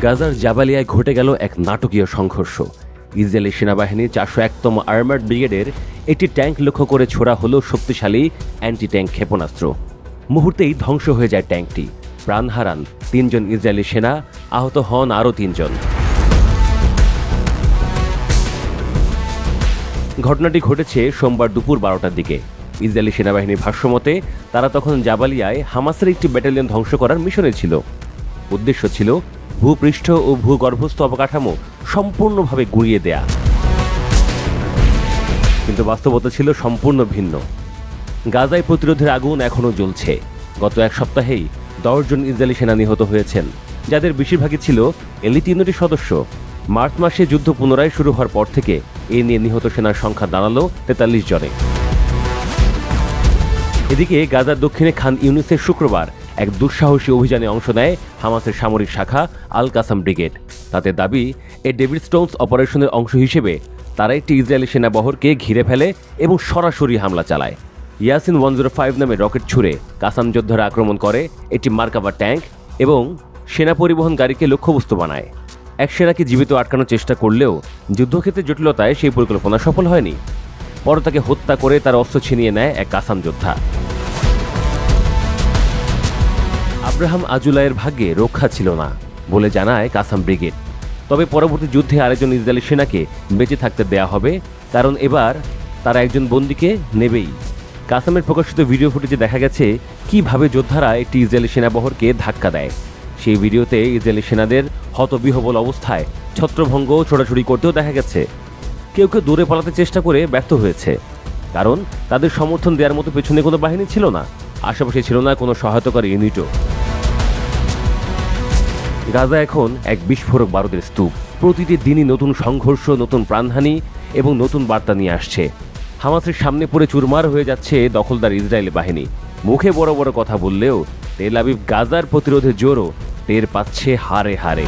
গাজার জাবালিয়ায় ঘটে গেল এক নাটকীয় সংঘর্ষ। ইসরায়েলি সেনাবাহিনীর 401তম আর্মার্ড ব্রিগেডের একটি ট্যাঙ্ক লক্ষ্য করে ছোড়া হলো শক্তিশালী অ্যান্টি ট্যাঙ্ক ক্ষেপণাস্ত্র। মুহূর্তেই ধ্বংস হয়ে যায় ট্যাঙ্কটি। প্রাণ হারান 3 জন ইসরায়েলি সেনা, আহত হন আরও 3 জন। ঘটনাটি ঘটেছে সোমবার দুপুর 12টার দিকে। ইসরায়েলি সেনাবাহিনীর ভাষ্যমতে তারা তখন জাবালিয়ায় হামাসের একটি ব্যাটালিয়ন ধ্বংস করার মিশনে ছিল। উদ্দেশ্য ছিল ভূপৃষ্ঠ ও ভূগর্ভস্থ অবকাঠামো সম্পূর্ণভাবে গুঁড়িয়ে দেয়া, কিন্তু বাস্তবতা ছিল সম্পূর্ণ ভিন্ন। গাজায় প্রতিরোধের আগুন এখনও জ্বলছে। গত এক সপ্তাহেই 10 জন ইসরায়েলি সেনা নিহত হয়েছেন, যাদের বেশিরভাগই ছিল এলিট ইউনিটের সদস্য। মার্চ মাসে যুদ্ধ পুনরায় শুরু হওয়ার পর থেকে এ নিয়ে নিহত সেনার সংখ্যা দাঁড়ালো 43 জনে। এদিকে গাজার দক্ষিণে খান ইউনিসের শুক্রবার এক দুঃসাহসী অভিযানে অংশ নেয় হামাসের সামরিক শাখা আল কাসাম ব্রিগেড। তাদের দাবি, এই ডেভিড স্টোনস অপারেশনের অংশ হিসেবে তারা একটি ইসরায়েলি সেনাবহরকে ঘিরে ফেলে এবং সরাসরি হামলা চালায়। ইয়াসিন 105 নামে রকেট ছুড়ে কাসাম যোদ্ধারা আক্রমণ করে একটি মার্কাভা ট্যাঙ্ক এবং সেনা পরিবহন গাড়িকে লক্ষ্যবস্তু বানায়। এক সেনাকে জীবিত আটকানোর চেষ্টা করলেও যুদ্ধক্ষেত্রে জটিলতায় সেই পরিকল্পনা সফল হয়নি। পরে তাকে হত্যা করে তার অস্ত্র ছিনিয়ে নেয় এক কাসাম যোদ্ধা। আব্রাহাম আজুলাইয়ের ভাগ্যে রক্ষা ছিল না বলে জানায় কাসাম ব্রিগেড। তবে পরবর্তী যুদ্ধে আরেকজন ইসরায়েলি সেনাকে বেঁচে থাকতে দেয়া হবে, কারণ এবার তারা একজন বন্দীকে নেবেই। কাসামের প্রকাশিত ভিডিও ফুটেজে দেখা গেছে কিভাবে যোদ্ধারা একটি ইসরায়েলি সেনাবহরকে ধাক্কা দেয়। সেই ভিডিওতে ইসরায়েলি সেনাদের হতবিহ্বল অবস্থায় ছত্রভঙ্গ ও ছোড়াছুড়ি করতেও দেখা গেছে। কেউ কেউ দূরে পালাতে চেষ্টা করে ব্যর্থ হয়েছে, কারণ তাদের সমর্থন দেওয়ার মতো পেছনে কোনো বাহিনী ছিল না, আশেপাশে ছিল না কোনো সহায়তাকারী ইউনিটও। গাজা এখন এক বিস্ফোরক বারুদের স্তূপ। প্রতিটি দিনই নতুন সংঘর্ষ, নতুন প্রাণহানি এবং নতুন বার্তা নিয়ে আসছে। হামাসের সামনে পড়ে চুরমার হয়ে যাচ্ছে দখলদার ইসরায়েলি বাহিনী। মুখে বড় বড় কথা বললেও তেল আবিব গাজার প্রতিরোধের জোরও টের পাচ্ছে হারে হারে।